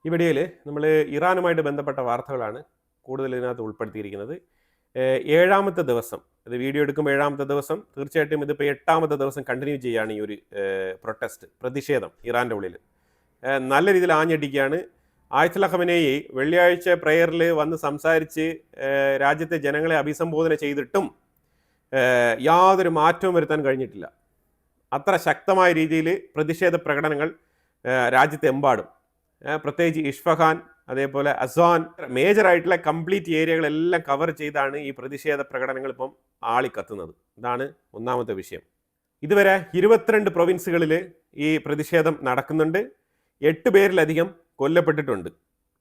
ഈ വീഡിയോയിൽ നമ്മൾ ഇറാനുമായിട്ട് ബന്ധപ്പെട്ട വാർത്തകളാണ് കൂടുതൽ ഇതിനകത്ത് ഉൾപ്പെടുത്തിയിരിക്കുന്നത്. ഏഴാമത്തെ ദിവസം, ഇത് വീഡിയോ എടുക്കുമ്പോൾ ഏഴാമത്തെ ദിവസം, തീർച്ചയായിട്ടും ഇതിപ്പോൾ എട്ടാമത്തെ ദിവസം കണ്ടിന്യൂ ചെയ്യുകയാണ് ഈ ഒരു പ്രൊട്ടസ്റ്റ്, പ്രതിഷേധം ഇറാൻ്റെ ഉള്ളിൽ. നല്ല രീതിയിൽ ആഞ്ഞടിക്കുകയാണ്. ആയത്തുള്ള ഖമനേയി വെള്ളിയാഴ്ച പ്രയറിൽ വന്ന് സംസാരിച്ച് രാജ്യത്തെ ജനങ്ങളെ അഭിസംബോധന ചെയ്തിട്ടും യാതൊരു മാറ്റവും വരുത്താൻ കഴിഞ്ഞിട്ടില്ല. അത്ര ശക്തമായ രീതിയിൽ പ്രതിഷേധ പ്രകടനങ്ങൾ രാജ്യത്തെമ്പാടും, പ്രത്യേകിച്ച് ഇഷ്ഫഹാൻ, അതേപോലെ അസ്വാൻ, മേജറായിട്ടുള്ള കംപ്ലീറ്റ് ഏരിയകളെല്ലാം കവർ ചെയ്താണ് ഈ പ്രതിഷേധ പ്രകടനങ്ങൾ ഇപ്പം ആളിക്കത്തുന്നത്. ഇതാണ് ഒന്നാമത്തെ വിഷയം. ഇതുവരെ 22 പ്രൊവിൻസുകളിൽ ഈ പ്രതിഷേധം നടക്കുന്നുണ്ട്. 8 പേരിലധികം കൊല്ലപ്പെട്ടിട്ടുണ്ട്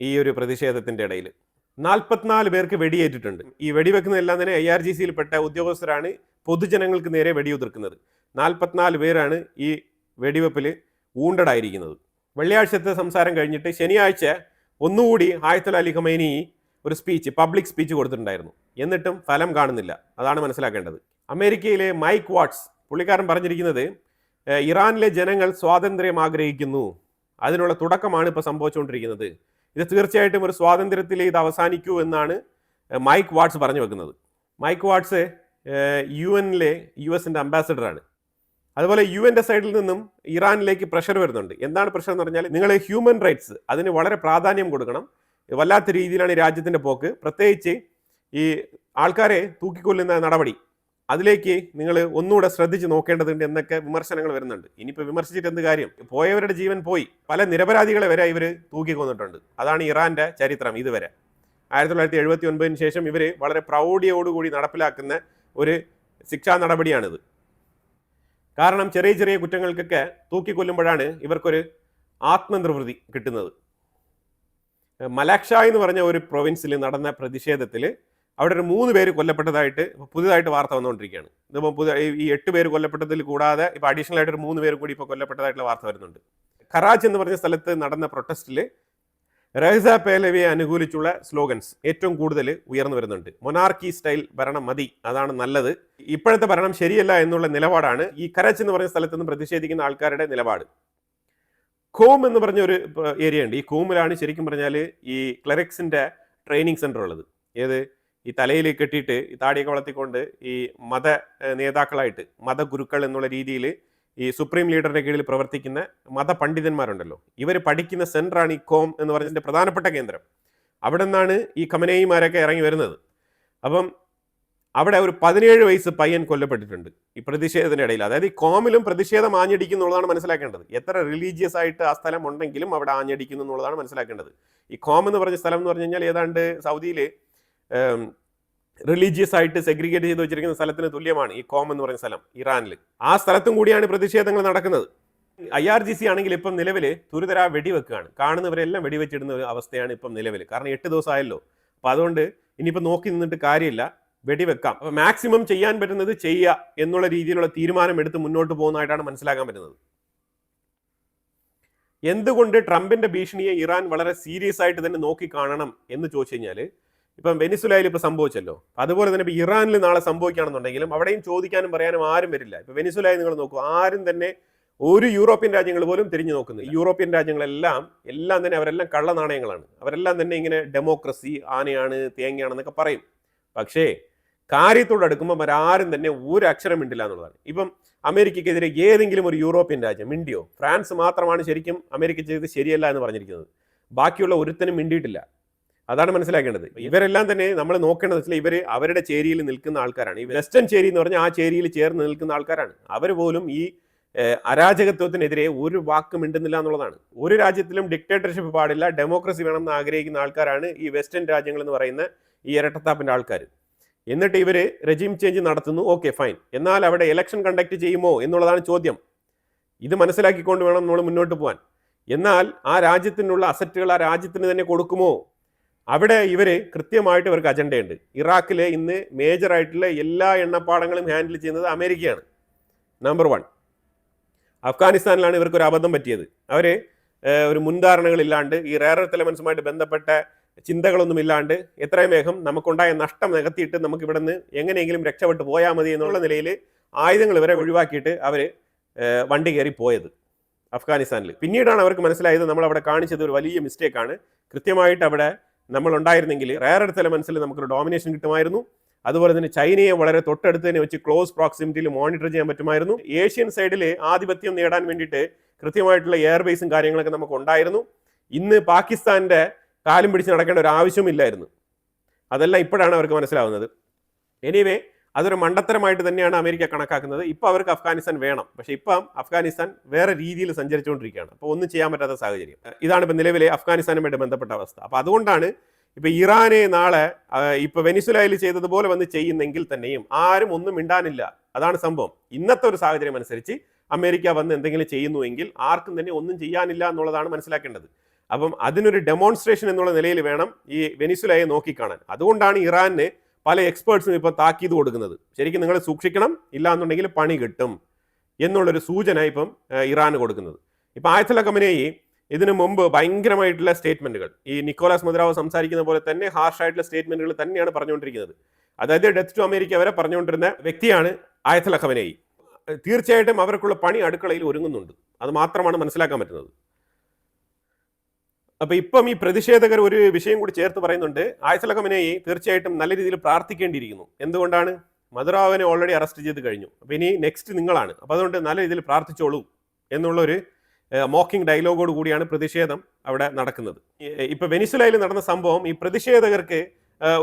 ഈ ഒരു പ്രതിഷേധത്തിൻ്റെ ഇടയിൽ. 44 പേർക്ക് വെടിയേറ്റിട്ടുണ്ട്. ഈ വെടിവെക്കുന്നതെല്ലാം തന്നെ IRGCയിൽ പെട്ട ഉദ്യോഗസ്ഥരാണ് പൊതുജനങ്ങൾക്ക് നേരെ വെടിയുതിർക്കുന്നത്. 44 പേരാണ് ഈ വെടിവെപ്പിൽ വൂണ്ടഡായിരിക്കുന്നത്. വെള്ളിയാഴ്ചത്തെ സംസാരം കഴിഞ്ഞിട്ട് ശനിയാഴ്ച ഒന്നുകൂടി ആയത്തുള്ള അലി ഖമൈനി ഒരു പബ്ലിക് സ്പീച്ച് കൊടുത്തിട്ടുണ്ടായിരുന്നു. എന്നിട്ടും ഫലം കാണുന്നില്ല. അതാണ് മനസ്സിലാക്കേണ്ടത്. അമേരിക്കയിലെ മൈക്ക് വാട്സ് പുള്ളിക്കാരൻ പറഞ്ഞിരിക്കുന്നത് ഇറാനിലെ ജനങ്ങൾ സ്വാതന്ത്ര്യം ആഗ്രഹിക്കുന്നു, അതിനുള്ള തുടക്കമാണ് ഇപ്പോൾ സംഭവിച്ചുകൊണ്ടിരിക്കുന്നത്. ഇത് തീർച്ചയായിട്ടും ഒരു സ്വാതന്ത്ര്യത്തിൽ ഇത് അവസാനിക്കൂ എന്നാണ് മൈക്ക് വാട്സ് പറഞ്ഞു വെക്കുന്നത്. മൈക്ക് വാട്സ് UN-ലെ US അംബാസഡറാണ്. അതുപോലെ UN സൈഡിൽ നിന്നും ഇറാനിലേക്ക് പ്രഷർ വരുന്നുണ്ട്. എന്താണ് പ്രഷർ എന്ന് പറഞ്ഞാൽ, നിങ്ങൾ ഹ്യൂമൻ റൈറ്റ്സ് അതിന് വളരെ പ്രാധാന്യം കൊടുക്കണം. വല്ലാത്ത രീതിയിലാണ് ഈ രാജ്യത്തിൻ്റെ പോക്ക്. പ്രത്യേകിച്ച് ഈ ആൾക്കാരെ തൂക്കിക്കൊല്ലുന്ന നടപടി, അതിലേക്ക് നിങ്ങൾ ഒന്നുകൂടെ ശ്രദ്ധിച്ച് നോക്കേണ്ടതുണ്ട് എന്നൊക്കെ വിമർശനങ്ങൾ വരുന്നുണ്ട്. ഇനിയിപ്പോൾ വിമർശിച്ചിട്ട് എന്ത് കാര്യം? പോയവരുടെ ജീവൻ പോയി. പല നിരപരാധികളെ വരെ ഇവർ തൂക്കിക്കൊന്നിട്ടുണ്ട്. അതാണ് ഇറാൻ്റെ ചരിത്രം ഇതുവരെ. 1979 ശേഷം ഇവർ വളരെ പ്രൗഢിയോടുകൂടി നടപ്പിലാക്കുന്ന ഒരു ശിക്ഷാ നടപടിയാണിത്. കാരണം ചെറിയ ചെറിയ കുറ്റങ്ങൾക്കൊക്കെ തൂക്കിക്കൊല്ലുമ്പോഴാണ് ഇവർക്കൊരു ആത്മനിർവൃത്തി കിട്ടുന്നത്. മലാക്ഷ എന്ന് പറഞ്ഞ ഒരു പ്രൊവിൻസിൽ നടന്ന പ്രതിഷേധത്തിൽ അവിടെ ഒരു 3 പേര് കൊല്ലപ്പെട്ടതായിട്ട് പുതിയതായിട്ട് വാർത്ത വന്നുകൊണ്ടിരിക്കുകയാണ്. ഇതിപ്പോൾ ഈ 8 പേര് കൊല്ലപ്പെട്ടതിൽ കൂടാതെ ഇപ്പോൾ അഡീഷണൽ ആയിട്ട് ഒരു 3 പേര് കൂടി ഇപ്പോൾ കൊല്ലപ്പെട്ടതായിട്ടുള്ള വാർത്ത വരുന്നുണ്ട്. കറാച്ചി എന്ന് പറഞ്ഞ സ്ഥലത്ത് നടന്ന പ്രൊട്ടസ്റ്റിൽ റഹ്സ പേലവിയെ അനുകൂലിച്ചുള്ള സ്ലോഗൻസ് ഏറ്റവും കൂടുതൽ ഉയർന്നു വരുന്നുണ്ട്. മൊനാർക്കി സ്റ്റൈൽ ഭരണം മതി, അതാണ് നല്ലത്, ഇപ്പോഴത്തെ ഭരണം ശരിയല്ല എന്നുള്ള നിലപാടാണ് ഈ കറാച്ചി എന്ന് പറഞ്ഞ സ്ഥലത്ത് നിന്ന് പ്രതിഷേധിക്കുന്ന ആൾക്കാരുടെ നിലപാട്. ഖൂം എന്ന് പറഞ്ഞ ഒരു ഏരിയ ഉണ്ട്. ഈ ഖൂമിലാണ് ശരിക്കും പറഞ്ഞാൽ ഈ ക്ലറിക്സിൻ്റെ ട്രെയിനിങ് സെൻ്റർ ഉള്ളത്. ഏത് ഈ തലയിൽ കെട്ടിയിട്ട് ഈ താടിയൊക്കെ വളർത്തിക്കൊണ്ട് ഈ മത നേതാക്കളായിട്ട്, മതഗുരുക്കൾ എന്നുള്ള രീതിയിൽ ഈ സുപ്രീം ലീഡറിന്റെ കീഴിൽ പ്രവർത്തിക്കുന്ന മതപണ്ഡിതന്മാരുണ്ടല്ലോ, ഇവർ പഠിക്കുന്ന സെന്ററാണ് ഈ ഖോം എന്ന് പറഞ്ഞതിൻ്റെ പ്രധാനപ്പെട്ട കേന്ദ്രം. അവിടെ നിന്നാണ് ഈ ഖമനേയിമാരൊക്കെ ഇറങ്ങി വരുന്നത്. അപ്പം അവിടെ ഒരു 17 വയസ്സ് പയ്യൻ കൊല്ലപ്പെട്ടിട്ടുണ്ട് ഈ പ്രതിഷേധത്തിൻ്റെ ഇടയിൽ. അതായത് ഈ ഖോമിലും പ്രതിഷേധം ആഞ്ഞടിക്കുന്നുള്ളതാണ് മനസ്സിലാക്കേണ്ടത്. എത്ര റിലീജിയസ് ആയിട്ട് ആ സ്ഥലം ഉണ്ടെങ്കിലും അവിടെ ആഞ്ഞടിക്കുന്നു എന്നുള്ളതാണ് മനസ്സിലാക്കേണ്ടത്. ഈ ഖോം എന്ന് പറഞ്ഞ സ്ഥലം എന്ന് പറഞ്ഞു കഴിഞ്ഞാൽ ഏതാണ്ട് സൗദിയിൽ റിലീജിയസ് ആയിട്ട് സെഗ്രിഗേറ്റ് ചെയ്ത് വെച്ചിരിക്കുന്ന സ്ഥലത്തിന് തുല്യമാണ് ഈ ഖോം എന്ന് പറയുന്ന സ്ഥലം ഇറാനിൽ. ആ സ്ഥലത്തും കൂടിയാണ് പ്രതിഷേധങ്ങൾ നടക്കുന്നത്. IRGC ആണെങ്കിൽ ഇപ്പം നിലവിൽ തുരിതരാ വെടിവെക്കുകയാണ്. കാണുന്നവരെല്ലാം വെടിവെച്ചിടുന്ന അവസ്ഥയാണ് ഇപ്പം നിലവിൽ. കാരണം 8 ദിവസമായല്ലോ. അപ്പോൾ അതുകൊണ്ട് ഇനിയിപ്പോൾ നോക്കി നിന്നിട്ട് കാര്യമില്ല, വെടിവെക്കാം. അപ്പോൾ മാക്സിമം ചെയ്യാൻ പറ്റുന്നത് ചെയ്യുക എന്നുള്ള രീതിയിലുള്ള തീരുമാനം എടുത്ത് മുന്നോട്ട് പോകുന്നതായിട്ടാണ് മനസ്സിലാക്കാൻ പറ്റുന്നത്. എന്തുകൊണ്ട് ട്രംപിന്റെ ഭീഷണിയെ ഇറാൻ വളരെ സീരിയസ് ആയിട്ട് തന്നെ നോക്കി കാണണം എന്ന് ചോദിച്ചു കഴിഞ്ഞാൽ, ഇപ്പം വെനിസുലയിൽ ഇപ്പോൾ സംഭവിച്ചല്ലോ, അതുപോലെ തന്നെ ഇപ്പോൾ ഇറാനിൽ നാളെ സംഭവിക്കുകയാണെന്നുണ്ടെങ്കിലും അവിടെയും ചോദിക്കാനും പറയാനും ആരും വരില്ല. ഇപ്പോൾ വെനിസുലയിൽ നിങ്ങൾ നോക്കൂ, ആരും തന്നെ ഒരു യൂറോപ്യൻ രാജ്യങ്ങൾ പോലും തിരിഞ്ഞു നോക്കുന്നത്. യൂറോപ്യൻ രാജ്യങ്ങളെല്ലാം തന്നെ അവരെല്ലാം കള്ള നാണയങ്ങളാണ്. അവരെല്ലാം തന്നെ ഇങ്ങനെ ഡെമോക്രസി ആനയാണ് തേങ്ങയാണെന്നൊക്കെ പറയും. പക്ഷേ കാര്യത്തോട് അടുക്കുമ്പോൾ അവരാരും തന്നെ ഒരു അക്ഷരം മിണ്ടില്ല എന്നുള്ളതാണ്. ഇപ്പം അമേരിക്കയ്ക്കെതിരെ ഏതെങ്കിലും ഒരു യൂറോപ്യൻ രാജ്യം മിണ്ടിയോ? ഫ്രാൻസ് മാത്രമാണ് ശരിക്കും അമേരിക്ക ചെയ്തത് ശരിയല്ല എന്ന് പറഞ്ഞിരിക്കുന്നത്. ബാക്കിയുള്ള ഒരുത്തനും മിണ്ടിയിട്ടില്ല. അതാണ് മനസ്സിലാക്കേണ്ടത്. ഇവരെല്ലാം തന്നെ നമ്മൾ നോക്കേണ്ടത് വെച്ചാൽ ഇവർ അവരുടെ ചേരിയിൽ നിൽക്കുന്ന ആൾക്കാരാണ്. ഈ വെസ്റ്റേൺ ചേരി എന്ന് പറഞ്ഞാൽ ആ ചേരിയിൽ ചേർന്ന് നിൽക്കുന്ന ആൾക്കാരാണ്. അവർ പോലും ഈ അരാജകത്വത്തിനെതിരെ ഒരു വാക്ക് മിണ്ടുന്നില്ല എന്നുള്ളതാണ്. ഒരു രാജ്യത്തിലും ഡിക്റ്റേറ്റർഷിപ്പ് പാടില്ല, ഡെമോക്രസി വേണം എന്ന് ആഗ്രഹിക്കുന്ന ആൾക്കാരാണ് ഈ വെസ്റ്റേൺ രാജ്യങ്ങൾ എന്ന് പറയുന്ന ഈ ഇരട്ടത്താപ്പിൻ്റെ ആൾക്കാർ. എന്നിട്ട് ഇവർ റെജീം ചേഞ്ച് നടത്തുന്നു, ഓക്കെ ഫൈൻ. എന്നാൽ അവിടെ ഇലക്ഷൻ കണ്ടക്ട് ചെയ്യുമോ എന്നുള്ളതാണ് ചോദ്യം. ഇത് മനസ്സിലാക്കിക്കൊണ്ട് വേണം നമ്മൾ മുന്നോട്ട് പോകാൻ. എന്നാൽ ആ രാജ്യത്തിനുള്ള അസറ്റുകൾ ആ രാജ്യത്തിന് തന്നെ കൊടുക്കുമോ? അവിടെ ഇവർ കൃത്യമായിട്ട് ഇവർക്ക് അജണ്ടയുണ്ട്. ഇറാഖിലെ ഇന്ന് മേജറായിട്ടുള്ള എല്ലാ എണ്ണപ്പാടങ്ങളും ഹാൻഡിൽ ചെയ്യുന്നത് അമേരിക്കയാണ്, നമ്പർ 1. അഫ്ഗാനിസ്ഥാനിലാണ് ഇവർക്കൊരു അബദ്ധം പറ്റിയത്. അവർ ഒരു മുൻധാരണകളില്ലാണ്ട് ഈ റെയർ എർത്ത് എലമെന്റ്സുമായിട്ട് ബന്ധപ്പെട്ട ചിന്തകളൊന്നും ഇല്ലാണ്ട് എത്രയും വേഗം നമുക്കുണ്ടായ നഷ്ടം നികത്തിയിട്ട് നമുക്ക് ഇവിടെ നിന്ന് എങ്ങനെയെങ്കിലും രക്ഷപ്പെട്ട് പോയാൽ മതി എന്നുള്ള നിലയിൽ ആയുധങ്ങൾ ഇവരെ ഒഴിവാക്കിയിട്ട് അവർ വണ്ടി കയറി പോയത്. അഫ്ഗാനിസ്ഥാനിൽ. പിന്നീടാണ് അവർക്ക് മനസ്സിലായത് നമ്മൾ അവിടെ കാണിച്ചത് ഒരു വലിയ മിസ്റ്റേക്കാണ്. കൃത്യമായിട്ട് അവിടെ നമ്മൾ ഉണ്ടായിരുന്നെങ്കിൽ റയർ എർത്ത് എലമെന്റ്സിൽ നമുക്കൊരു ഡോമിനേഷൻ കിട്ടുമായിരുന്നു. അതുപോലെ തന്നെ ചൈനയെ വളരെ തൊട്ടടുത്ത് തന്നെ വെച്ച് ക്ലോസ് പ്രോക്സിമിറ്റിയിൽ മോണിറ്റർ ചെയ്യാൻ പറ്റുമായിരുന്നു. ഏഷ്യൻ സൈഡിൽ ആധിപത്യം നേടാൻ വേണ്ടിയിട്ട് കൃത്യമായിട്ടുള്ള എയർബേസും കാര്യങ്ങളൊക്കെ നമുക്ക് ഉണ്ടായിരുന്നു. ഇന്ന് പാകിസ്ഥാന്റെ കാലും പിടിച്ച് നടക്കേണ്ട ഒരു ആവശ്യമില്ലായിരുന്നു. അതെല്ലാം ഇപ്പോഴാണ് അവർക്ക് മനസ്സിലാവുന്നത്. എനിവേ, അതൊരു മണ്ടത്തരമായിട്ട് തന്നെയാണ് അമേരിക്ക കണക്കാക്കുന്നത്. ഇപ്പോൾ അവർക്ക് അഫ്ഗാനിസ്ഥാൻ വേണം, പക്ഷേ ഇപ്പം അഫ്ഗാനിസ്ഥാൻ വേറെ രീതിയിൽ സഞ്ചരിച്ചുകൊണ്ടിരിക്കുകയാണ്. അപ്പോൾ ഒന്നും ചെയ്യാൻ പറ്റാത്ത സാഹചര്യം. ഇതാണ് ഇപ്പം നിലവിലെ അഫ്ഗാനിസ്ഥാനുമായിട്ട് ബന്ധപ്പെട്ട അവസ്ഥ. അപ്പോൾ അതുകൊണ്ടാണ് ഇപ്പം ഇറാനെ നാളെ ഇപ്പം വെനിസുലയിൽ ചെയ്തതുപോലെ വന്ന് ചെയ്യുന്നെങ്കിൽ തന്നെയും ആരും ഒന്നും മിണ്ടാനില്ല. അതാണ് സംഭവം. ഇന്നത്തെ ഒരു സാഹചര്യം അനുസരിച്ച് അമേരിക്ക വന്ന് എന്തെങ്കിലും ചെയ്യുന്നുവെങ്കിൽ ആർക്കും തന്നെ ഒന്നും ചെയ്യാനില്ല എന്നുള്ളതാണ് മനസ്സിലാക്കേണ്ടത്. അപ്പം അതിനൊരു ഡെമോൺസ്ട്രേഷൻ എന്നുള്ള നിലയിൽ വേണം ഈ വെനിസുലയെ നോക്കിക്കാണാൻ. അതുകൊണ്ടാണ് ഇറാന് പല എക്സ്പേർട്സും ഇപ്പം താക്കീത് കൊടുക്കുന്നത്. ശരിക്കും നിങ്ങൾ സൂക്ഷിക്കണം, ഇല്ല എന്നുണ്ടെങ്കിൽ പണി കിട്ടും എന്നുള്ളൊരു സൂചന ഇപ്പം ഇറാന് കൊടുക്കുന്നത്. ഇപ്പം ആയത്തുള്ള ഖമനേയി ഇതിനു മുമ്പ് ഭയങ്കരമായിട്ടുള്ള സ്റ്റേറ്റ്മെന്റുകൾ, ഈ നിക്കോളാസ് മദുറാവോ സംസാരിക്കുന്ന പോലെ തന്നെ ഹാർഷായിട്ടുള്ള സ്റ്റേറ്റ്മെന്റുകൾ തന്നെയാണ് പറഞ്ഞുകൊണ്ടിരിക്കുന്നത്. അതായത് ഡെത്ത് ടു അമേരിക്ക വരെ പറഞ്ഞുകൊണ്ടിരുന്ന വ്യക്തിയാണ് ആയത്തുള്ള ഖമനേയി. തീർച്ചയായിട്ടും അവർക്കുള്ള പണി അടുക്കളയിൽ ഒരുങ്ങുന്നുണ്ട്. അത് മാത്രമാണ് മനസ്സിലാക്കാൻ പറ്റുന്നത്. അപ്പൊ ഇപ്പം ഈ പ്രതിഷേധകർ ഒരു വിഷയം കൂടി ചേർത്ത് പറയുന്നുണ്ട്. ആയത്തുള്ള ഖമനേയി തീർച്ചയായിട്ടും നല്ല രീതിയിൽ പ്രാർത്ഥിക്കേണ്ടിയിരിക്കുന്നു. എന്തുകൊണ്ടാണ്? മദുറാവിനെ ഓൾറെഡി അറസ്റ്റ് ചെയ്ത് കഴിഞ്ഞു. അപ്പൊ ഇനി നെക്സ്റ്റ് നിങ്ങളാണ്. അപ്പൊ അതുകൊണ്ട് നല്ല രീതിയിൽ പ്രാർത്ഥിച്ചോളൂ എന്നുള്ളൊരു മോക്കിംഗ് ഡയലോഗോട് കൂടിയാണ് പ്രതിഷേധം അവിടെ നടക്കുന്നത്. ഇപ്പൊ വെനിസുലയിൽ നടന്ന സംഭവം ഈ പ്രതിഷേധകർക്ക്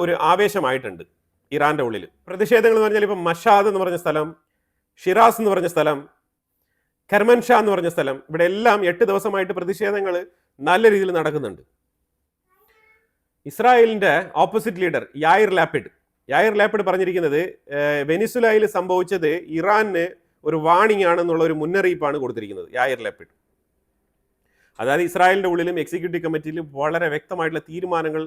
ഒരു ആവേശമായിട്ടുണ്ട് ഇറാന്റെ ഉള്ളിൽ. പ്രതിഷേധങ്ങൾ എന്ന് പറഞ്ഞാൽ ഇപ്പം മഷാദ് എന്ന് പറഞ്ഞ സ്ഥലം, ഷിറാസ് എന്ന് പറഞ്ഞ സ്ഥലം, കർമൻഷാ എന്ന് പറഞ്ഞ സ്ഥലം, ഇവിടെ എല്ലാം 8 ദിവസമായിട്ട് പ്രതിഷേധങ്ങൾ നല്ല രീതിയിൽ നടക്കുന്നുണ്ട്. ഇസ്രായേലിന്റെ ഓപ്പോസിറ്റ് ലീഡർ യായിർ ലാപ്പിഡ് പറഞ്ഞിരിക്കുന്നത് വെനിസുലയിൽ സംഭവിച്ചത് ഇറാന് ഒരു വാണിംഗ് ആണെന്നുള്ള ഒരു മുന്നറിയിപ്പാണ് കൊടുത്തിരിക്കുന്നത് യായിർ ലാപ്പിഡ്. അതായത് ഇസ്രായേലിന്റെ ഉള്ളിലും എക്സിക്യൂട്ടീവ് കമ്മിറ്റിയിലും വളരെ വ്യക്തമായിട്ടുള്ള തീരുമാനങ്ങൾ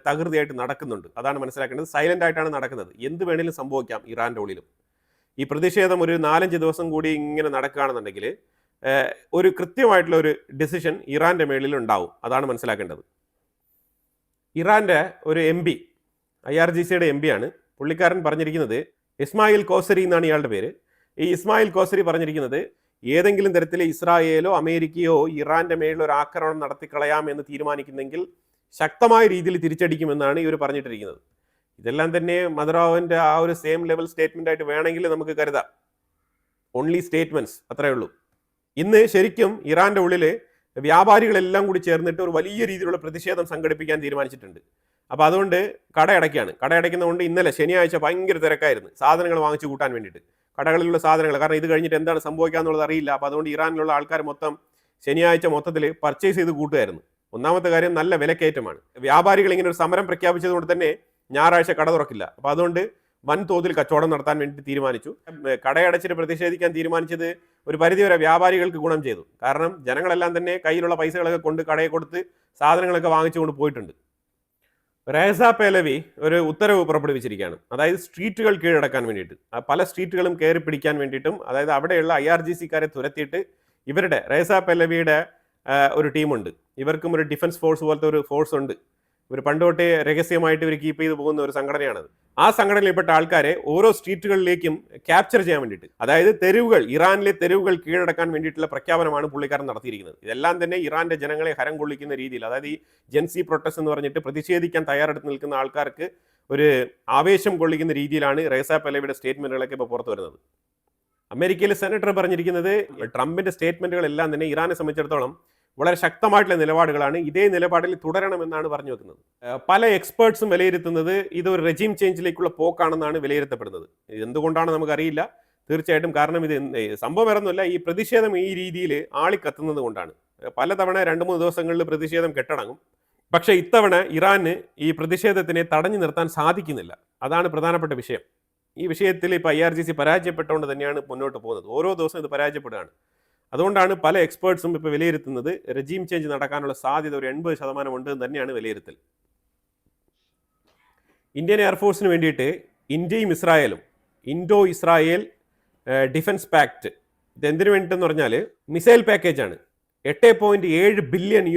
തകൃതിയായിട്ട് നടക്കുന്നുണ്ട്. അതാണ് മനസ്സിലാക്കേണ്ടത്. സൈലന്റ് ആയിട്ടാണ് നടക്കുന്നത്. എന്ത് വേണേലും സംഭവിക്കാം ഇറാന്റെ ഉള്ളിലും. ഈ പ്രതിഷേധം ഒരു 4-5 ദിവസം കൂടി ഇങ്ങനെ നടക്കുകയാണെന്നുണ്ടെങ്കിൽ ഒരു കൃത്യമായിട്ടുള്ള ഒരു ഡിസിഷൻ ഇറാന്റെ മേളിൽ ഉണ്ടാവും. അതാണ് മനസ്സിലാക്കേണ്ടത്. ഇറാന്റെ ഒരു MP, IRGCയുടെ MP ആണ്. പുള്ളിക്കാരൻ പറഞ്ഞിരിക്കുന്നത് ഇസ്മായിൽ കോസരി എന്നാണ് ഇയാളുടെ പേര്. ഈ ഇസ്മായിൽ കോസരി പറഞ്ഞിരിക്കുന്നത് ഏതെങ്കിലും തരത്തിൽ ഇസ്രായേലോ അമേരിക്കയോ ഇറാന്റെ മേളിൽ ഒരു ആക്രമണം നടത്തിക്കളയാം എന്ന് തീരുമാനിക്കുന്നെങ്കിൽ ശക്തമായ രീതിയിൽ തിരിച്ചടിക്കുമെന്നാണ് ഇവർ പറഞ്ഞിട്ടിരിക്കുന്നത്. ഇതെല്ലാം തന്നെ മദുറാവിന്റെ ആ ഒരു സെയിം ലെവൽ സ്റ്റേറ്റ്മെന്റ് ആയിട്ട് വേണമെങ്കിൽ നമുക്ക് കരുതാം. ഓൺലി സ്റ്റേറ്റ്മെന്റ്സ്, അത്രയേ ഉള്ളൂ. ഇന്ന് ശരിക്കും ഇറാന്റെ ഉള്ളിൽ വ്യാപാരികളെല്ലാം കൂടി ചേർന്നിട്ട് ഒരു വലിയ രീതിയിലുള്ള പ്രതിഷേധം സംഘടിപ്പിക്കാൻ തീരുമാനിച്ചിട്ടുണ്ട്. അപ്പോൾ അതുകൊണ്ട് കടയടയ്ക്കുന്നതുകൊണ്ട് ഇന്നലെ ശനിയാഴ്ച ഭയങ്കര തിരക്കായിരുന്നു സാധനങ്ങൾ വാങ്ങിച്ചു കൂട്ടാൻ വേണ്ടിയിട്ട്. കടകളിലുള്ള സാധനങ്ങൾ, കാരണം ഇത് കഴിഞ്ഞിട്ട് എന്താണ് സംഭവിക്കുക എന്നുള്ളത് അറിയില്ല. അപ്പോൾ അതുകൊണ്ട് ഇറാനിലുള്ള ആൾക്കാർ മൊത്തം ശനിയാഴ്ച മൊത്തത്തിൽ പർച്ചേസ് ചെയ്ത് കൂട്ടുമായിരുന്നു. ഒന്നാമത്തെ കാര്യം നല്ല വിലക്കയറ്റമാണ്. വ്യാപാരികൾ ഇങ്ങനെ ഒരു സമരം പ്രഖ്യാപിച്ചതുകൊണ്ട് തന്നെ ഞായറാഴ്ച കട തുറക്കില്ല. അപ്പോൾ അതുകൊണ്ട് വൻതോതിൽ കച്ചവടം നടത്താൻ വേണ്ടി തീരുമാനിച്ചു. കടയടച്ചിട്ട് പ്രതിഷേധിക്കാൻ തീരുമാനിച്ചത് ഒരു പരിധിവരെ വ്യാപാരികൾക്ക് ഗുണം ചെയ്തു. കാരണം ജനങ്ങളെല്ലാം തന്നെ കയ്യിലുള്ള പൈസകളൊക്കെ കൊണ്ട് കടയിൽ കൊടുത്ത് സാധനങ്ങളൊക്കെ വാങ്ങിച്ചുകൊണ്ട് പോയിട്ടുണ്ട്. റേസ പേലവി ഒരു ഉത്തരവ് പുറപ്പെടുവിച്ചിരിക്കുകയാണ്. അതായത് സ്ട്രീറ്റുകൾ കീഴടക്കാൻ വേണ്ടിയിട്ട്, പല സ്ട്രീറ്റുകളും കയറി പിടിക്കാൻ വേണ്ടിയിട്ടും, അതായത് അവിടെയുള്ള IRGCക്കാരെ തുരത്തിയിട്ട് ഇവരുടെ റേസ പേലവിയുടെ ഒരു ടീമുണ്ട്. ഇവർക്കും ഒരു ഡിഫൻസ് ഫോഴ്സ് പോലത്തെ ഒരു ഫോഴ്സ് ഉണ്ട്. ഇവർ പണ്ടുതൊട്ടേ രഹസ്യമായിട്ട് ഇവർ കീപ്പ് ചെയ്ത് പോകുന്ന ഒരു സംഘടനയാണത്. ആ സംഘടനയിൽപ്പെട്ട ആൾക്കാരെ ഓരോ സ്ട്രീറ്റുകളിലേക്കും ക്യാപ്ചർ ചെയ്യാൻ വേണ്ടിയിട്ട്, അതായത് തെരുവുകൾ, ഇറാനിലെ തെരുവുകൾ കീഴടക്കാൻ വേണ്ടിയിട്ടുള്ള പ്രഖ്യാപനമാണ് പുള്ളിക്കാരൻ നടത്തിയിരിക്കുന്നത്. ഇതെല്ലാം തന്നെ ഇറാന്റെ ജനങ്ങളെ ഹരം കൊള്ളിക്കുന്ന രീതിയിൽ, അതായത് ഈ ജൻസി പ്രൊട്ടസ്റ്റ് എന്ന് പറഞ്ഞിട്ട് പ്രതിഷേധിക്കാൻ തയ്യാറെടുത്ത് നിൽക്കുന്ന ആൾക്കാർക്ക് ഒരു ആവേശം കൊള്ളിക്കുന്ന രീതിയിലാണ് റേസ പേലവിയുടെ സ്റ്റേറ്റ്മെന്റുകളൊക്കെ ഇപ്പോൾ പുറത്തു വരുന്നത്. അമേരിക്കയിലെ സെനറ്റർ പറഞ്ഞിരിക്കുന്നത് ട്രംപിന്റെ സ്റ്റേറ്റ്മെന്റുകളെല്ലാം തന്നെ ഇറാനെ സംബന്ധിച്ചിടത്തോളം വളരെ ശക്തമായിട്ടുള്ള നിലപാടുകളാണ്. ഇതേ നിലപാടിൽ തുടരണമെന്നാണ് പറഞ്ഞു വെക്കുന്നത്. പല എക്സ്പേർട്സും വിലയിരുത്തുന്നത് ഇതൊരു റെജീം ചേഞ്ചിലേക്കുള്ള പോക്കാണെന്നാണ് വിലയിരുത്തപ്പെടുന്നത്. എന്തുകൊണ്ടാണ് നമുക്കറിയില്ല. തീർച്ചയായിട്ടും കാരണം ഇത് സംഭവം വേറൊന്നുമില്ല, ഈ പ്രതിഷേധം ഈ രീതിയിൽ ആളിക്കത്തുന്നത് കൊണ്ടാണ്. പലതവണ 2-3 ദിവസങ്ങളിൽ പ്രതിഷേധം കെട്ടടങ്ങും. പക്ഷേ ഇത്തവണ ഇറാന് ഈ പ്രതിഷേധത്തിനെ തടഞ്ഞു നിർത്താൻ സാധിക്കുന്നില്ല. അതാണ് പ്രധാനപ്പെട്ട വിഷയം. ഈ വിഷയത്തിൽ ഇപ്പോൾ IRGC പരാജയപ്പെട്ടുകൊണ്ട് തന്നെയാണ് മുന്നോട്ട് പോകുന്നത്. ഓരോ ദിവസവും ഇത് പരാജയപ്പെടുകയാണ്. അതുകൊണ്ടാണ് പല എക്സ്പേർട്സും ഇപ്പോൾ വിലയിരുത്തുന്നത് റെജീം ചേഞ്ച് നടക്കാനുള്ള സാധ്യത ഒരു 80% ഉണ്ട് എന്ന് തന്നെയാണ് വിലയിരുത്തൽ. ഇന്ത്യൻ എയർഫോഴ്സിന് വേണ്ടിയിട്ട് ഇന്ത്യയും ഇസ്രായേലും ഇൻഡോ ഇസ്രായേൽ ഡിഫൻസ് പാക്ട്, ഇതെന്തിനു വേണ്ടിയിട്ടെന്ന് പറഞ്ഞാൽ മിസൈൽ പാക്കേജാണ്. $8.7 ബില്യൺ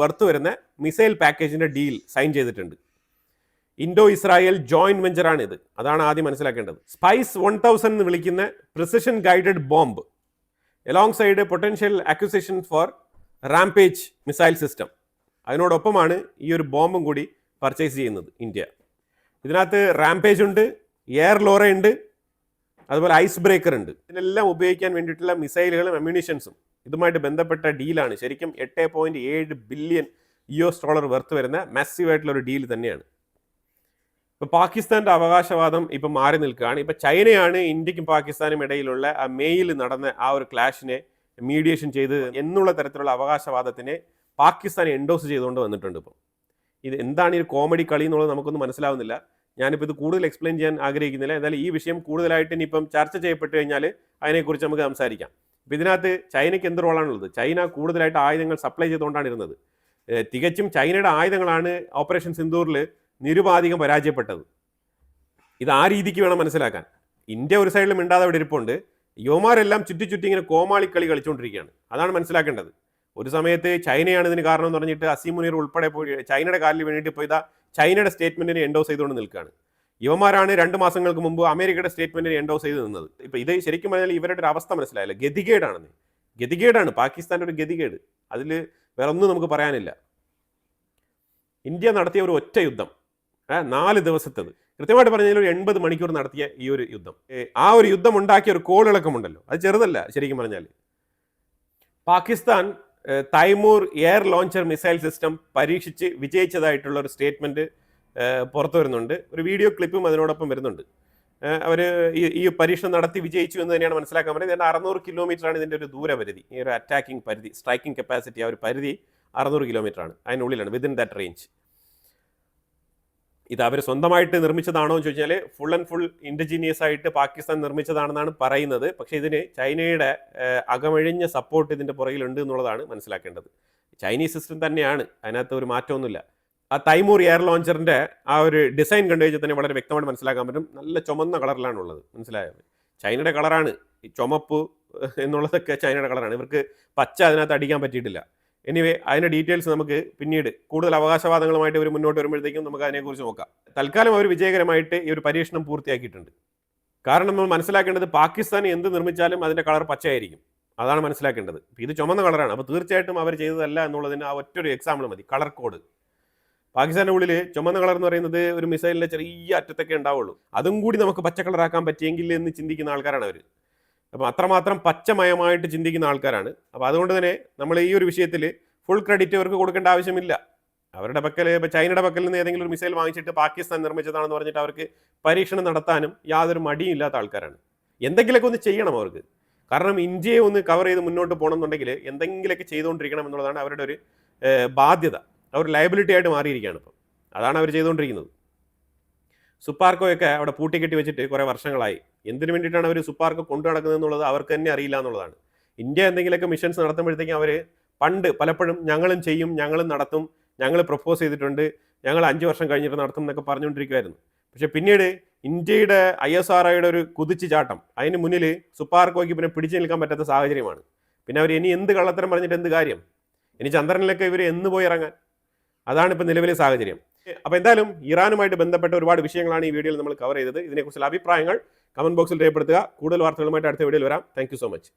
വർത്ത് വരുന്ന മിസൈൽ പാക്കേജിൻ്റെ ഡീൽ സൈൻ ചെയ്തിട്ടുണ്ട്. ഇൻഡോ ഇസ്രായേൽ ജോയിന്റ് വെഞ്ചറാണിത്. അതാണ് ആദ്യം മനസ്സിലാക്കേണ്ടത്. സ്പൈസ് 1000 എന്ന് വിളിക്കുന്ന precision guided bomb alongside potential acquisition for Rampage missile system. അതിനോടൊപ്പമാണ് ഈ ഒരു ബോംബും കൂടി പർച്ചേസ് ചെയ്യുന്നത് ഇന്ത്യ. ഇതിനകത്ത് റാംപേജ് ഉണ്ട്, എയർ ലോറ ഉണ്ട്, അതുപോലെ ഐസ് ബ്രേക്കർ ഉണ്ട്. ഇതിനെല്ലാം ഉപയോഗിക്കാൻ വേണ്ടിയിട്ടുള്ള മിസൈലുകളും അമ്യൂണിഷൻസും ഇതുമായിട്ട് ബന്ധപ്പെട്ട ഡീലാണ്. ശരിക്കും $8.7 ബില്യൺ വെർത്ത് വരുന്ന മാസീവ് ആയിട്ടുള്ള ഒരു ഡീൽ തന്നെയാണ്. ഇപ്പോൾ പാകിസ്ഥാൻ്റെ അവകാശവാദം ഇപ്പം മാറി നിൽക്കുകയാണ്. ഇപ്പം ചൈനയാണ് ഇന്ത്യക്കും പാകിസ്ഥാനും ഇടയിലുള്ള ആ മേയിൽ നടന്ന ആ ഒരു ക്ലാഷിനെ മീഡിയേഷൻ ചെയ്ത് എന്നുള്ള തരത്തിലുള്ള അവകാശവാദത്തിനെ പാകിസ്ഥാൻ എൻഡോസ് ചെയ്തുകൊണ്ട് വന്നിട്ടുണ്ട്. ഇപ്പം ഇത് എന്താണ് ഈ കോമഡി കളി എന്നുള്ളത് നമുക്കൊന്നും മനസ്സിലാവുന്നില്ല. ഞാനിപ്പോൾ ഇത് കൂടുതൽ എക്സ്പ്ലെയിൻ ചെയ്യാൻ ആഗ്രഹിക്കുന്നില്ല. എന്തായാലും ഈ വിഷയം കൂടുതലായിട്ട് ഇനിയിപ്പം ചർച്ച ചെയ്യപ്പെട്ട് കഴിഞ്ഞാൽ അതിനെക്കുറിച്ച് നമുക്ക് സംസാരിക്കാം. ഇപ്പം ഇതിനകത്ത് ചൈനയ്ക്ക് എന്ത് റോളാണുള്ളത്? ചൈന കൂടുതലായിട്ട് ആയുധങ്ങൾ സപ്ലൈ ചെയ്തുകൊണ്ടാണ് ഇരുന്നത്. തികച്ചും ചൈനയുടെ ആയുധങ്ങളാണ് ഓപ്പറേഷൻ സിന്ദൂറിൽ നിരുപാധികം പരാജയപ്പെട്ടത്. ഇത് ആ രീതിക്ക് വേണം മനസ്സിലാക്കാൻ. ഇന്ത്യ ഒരു സൈഡിൽ മിണ്ടാതെ അവിടെ ഇരിപ്പുണ്ട്, യുവമാരെല്ലാം ചുറ്റി ഇങ്ങനെ കോമാളിക്കളി കളിച്ചുകൊണ്ടിരിക്കുകയാണ്. അതാണ് മനസ്സിലാക്കേണ്ടത്. ഒരു സമയത്ത് ചൈനയാണ് ഇതിന് കാരണം എന്ന് പറഞ്ഞിട്ട് അസീം മുനീർ ഉൾപ്പെടെ പോയി ചൈനയുടെ കാലിൽ വേണ്ടിയിട്ട് പോയി ചൈനയുടെ സ്റ്റേറ്റ്മെന്റിനെ എൻഡോസ് ചെയ്തുകൊണ്ട് നിൽക്കുകയാണ്. യുവമാരാണ് 2 മാസങ്ങൾക്ക് മുമ്പ് അമേരിക്കയുടെ സ്റ്റേറ്റ്മെന്റിനെ എൻഡോസ് ചെയ്ത് നിന്നത്. ഇപ്പം ഇത് ശരിക്കും പറഞ്ഞാൽ ഇവരുടെ ഒരു അവസ്ഥ മനസ്സിലായില്ല. ഗതികേടാണ് പാകിസ്ഥാൻ്റെ ഒരു ഗതികേട്. അതിൽ വേറെ ഒന്നും നമുക്ക് പറയാനില്ല. ഇന്ത്യ നടത്തിയ ഒരു ഒറ്റ യുദ്ധം 4 ദിവസത്തേത്, കൃത്യമായിട്ട് പറഞ്ഞാൽ ഒരു 80 മണിക്കൂർ നടത്തിയ ഈ ഒരു യുദ്ധം, ആ ഒരു യുദ്ധം ഉണ്ടാക്കിയ ഒരു കോളിളക്കമുണ്ടല്ലോ, അത് ചെറുതല്ല. ശരിക്കും പറഞ്ഞാൽ Pakistan Taimur air launcher missile system പരീക്ഷിച്ച് വിജയിച്ചതായിട്ടുള്ള ഒരു സ്റ്റേറ്റ്മെന്റ് പുറത്തു വരുന്നുണ്ട്. ഒരു വീഡിയോ ക്ലിപ്പും അതിനോടൊപ്പം വരുന്നുണ്ട്. അവർ ഈ പരീക്ഷണം നടത്തി വിജയിച്ചു എന്ന് തന്നെയാണ് മനസ്സിലാക്കാൻ പറ്റുന്നത്. 600 കിലോമീറ്ററാണ് ഇതിൻ്റെ ഒരു ദൂരപരിധി, ഈ ഒരു അറ്റാക്കിംഗ് പരിധി, സ്ട്രൈക്കിംഗ് കപ്പാസിറ്റി. ആ ഒരു പരിധി 600 കിലോമീറ്ററാണ്. അതിനുള്ളിലാണ്, വിതിൻ ദാറ്റ് റേഞ്ച്. ഇത് അവർ സ്വന്തമായിട്ട് നിർമ്മിച്ചതാണോ എന്ന് ചോദിച്ചാൽ ഫുൾ ആൻഡ് ഫുൾ ഇൻഡിജീനിയസ് ആയിട്ട് പാകിസ്ഥാൻ നിർമ്മിച്ചതാണെന്നാണ് പറയുന്നത്. പക്ഷേ ഇതിന് ചൈനയുടെ അകമഴിഞ്ഞ സപ്പോർട്ട് ഇതിൻ്റെ പുറകിലുണ്ട് എന്നുള്ളതാണ് മനസ്സിലാക്കേണ്ടത്. ചൈനീസ് സിസ്റ്റം തന്നെയാണ്, അതിനകത്ത് ഒരു മാറ്റമൊന്നുമില്ല. ആ തൈമൂർ എയർ ലോഞ്ചറിൻ്റെ ആ ഒരു ഡിസൈൻ കണ്ടു കഴിഞ്ഞാൽ തന്നെ വളരെ വ്യക്തമായിട്ട് മനസ്സിലാക്കാൻ പറ്റും. നല്ല ചുമന്ന കളറിലാണ് ഉള്ളത്, മനസ്സിലായത്? ചൈനയുടെ കളറാണ് ഈ ചുമപ്പ് എന്നുള്ളതൊക്കെ, ചൈനയുടെ കളറാണ്. ഇവർക്ക് പച്ച അതിനകത്ത് അടിക്കാൻ പറ്റിയിട്ടില്ല. എനിവേ, അതിൻ്റെ ഡീറ്റെയിൽസ് നമുക്ക് പിന്നീട് കൂടുതൽ അവകാശവാദങ്ങളുമായിട്ട് ഇവർ മുന്നോട്ട് വരുമ്പോഴത്തേക്കും നമുക്ക് അതിനെക്കുറിച്ച് നോക്കാം. തൽക്കാലം അവർ വിജയകരമായിട്ട് ഈ ഒരു പരീക്ഷണം പൂർത്തിയാക്കിയിട്ടുണ്ട്. കാരണം നമ്മൾ മനസ്സിലാക്കേണ്ടത് പാകിസ്ഥാൻ എന്ത് നിർമ്മിച്ചാലും അതിൻ്റെ കളർ പച്ചയായിരിക്കും, അതാണ് മനസ്സിലാക്കേണ്ടത്. ഇത് ചുമന്ന കളറാണ്. അപ്പോൾ തീർച്ചയായിട്ടും അവർ ചെയ്തതല്ല എന്നുള്ളതിന് ആ ഒറ്റൊരു എക്സാമ്പിൾ മതി. കളർ കോഡ് പാകിസ്ഥാൻ്റെ ഉള്ളിൽ ചുമന്ന കളർ എന്ന് പറയുന്നത് ഒരു മിസൈലിൻ്റെ ചെറിയ അറ്റത്തൊക്കെ ഉണ്ടാവുള്ളൂ. അതും കൂടി നമുക്ക് പച്ച കളറാക്കാൻ പറ്റിയെങ്കിൽ എന്ന് ചിന്തിക്കുന്ന ആൾക്കാരാണ് അവർ. അപ്പം അത്രമാത്രം പച്ചമയമായിട്ട് ചിന്തിക്കുന്ന ആൾക്കാരാണ്. അപ്പോൾ അതുകൊണ്ട് തന്നെ നമ്മൾ ഈ ഒരു വിഷയത്തിൽ ഫുൾ ക്രെഡിറ്റ് അവർക്ക് കൊടുക്കേണ്ട ആവശ്യമില്ല. അവരുടെ പക്കൽ, ഇപ്പോൾ ചൈനയുടെ പക്കൽ നിന്ന് ഏതെങ്കിലും ഒരു മിസൈൽ വാങ്ങിച്ചിട്ട് പാകിസ്ഥാൻ നിർമ്മിച്ചതാണെന്ന് പറഞ്ഞിട്ട് അവർക്ക് പരീക്ഷണം നടത്താനും യാതൊരു മടിയും ഇല്ലാത്ത ആൾക്കാരാണ്. എന്തെങ്കിലുമൊക്കെ ഒന്ന് ചെയ്യണം അവർക്ക്. കാരണം ഇന്ത്യയെ ഒന്ന് കവർ ചെയ്ത് മുന്നോട്ട് പോകണം എന്നുണ്ടെങ്കിൽ എന്തെങ്കിലുമൊക്കെ ചെയ്തുകൊണ്ടിരിക്കണം എന്നുള്ളതാണ് അവരുടെ ഒരു ബാധ്യത. അവർ ലയബിലിറ്റി ആയിട്ട് മാറിയിരിക്കുകയാണ് ഇപ്പം. അതാണ് അവർ ചെയ്തുകൊണ്ടിരിക്കുന്നത്. സുപ്പാർക്കോയൊക്കെ അവിടെ പൂട്ടിക്കെട്ടി വെച്ചിട്ട് കുറേ വർഷങ്ങളായി. എന്തിനു വേണ്ടിയിട്ടാണ് അവർ സുപ്പാർക്കോ കൊണ്ടു നടക്കുന്നത് എന്നുള്ളത് അവർക്ക് തന്നെ അറിയില്ല എന്നുള്ളതാണ്. ഇന്ത്യ എന്തെങ്കിലുമൊക്കെ മിഷൻസ് നടത്തുമ്പോഴത്തേക്കും അവർ പണ്ട് പലപ്പോഴും ഞങ്ങളും ചെയ്യും, ഞങ്ങളും നടത്തും, ഞങ്ങൾ പ്രപ്പോസ് ചെയ്തിട്ടുണ്ട്, ഞങ്ങൾ 5 വർഷം കഴിഞ്ഞിട്ട് നടത്തും എന്നൊക്കെ പറഞ്ഞുകൊണ്ടിരിക്കുമായിരുന്നു. പക്ഷേ പിന്നീട് ഇന്ത്യയുടെ ISROയുടെ ഒരു കുതിച്ചു ചാട്ടം, അതിന് മുന്നിൽ സുപ്പാർക്കോയ്ക്ക് പിന്നെ പിടിച്ചു നിൽക്കാൻ പറ്റാത്ത സാഹചര്യമാണ്. പിന്നെ അവർ ഇനി എന്ത് കള്ളത്തരം പറഞ്ഞിട്ട് എന്ത് കാര്യം? ഇനി ചന്ദ്രനിലൊക്കെ ഇവർ എന്ന് പോയി ഇറങ്ങാൻ? അതാണ് ഇപ്പോൾ നിലവിലെ സാഹചര്യം. അപ്പോൾ എന്തായാലും ഇറാനുമായിട്ട് ബന്ധപ്പെട്ട ഒരുപാട് വിഷയങ്ങളാണ് ഈ വീഡിയോയിൽ നമ്മൾ കവർ ചെയ്തത്. ഇതിനെക്കുറിച്ചുള്ള അഭിപ്രായങ്ങൾ കമന്റ് ബോക്സിൽ രേഖപ്പെടുത്തുക. കൂടുതൽ വാർത്തകളുമായിട്ട് അടുത്ത വീഡിയോയിൽ വരാം. Thank you so much.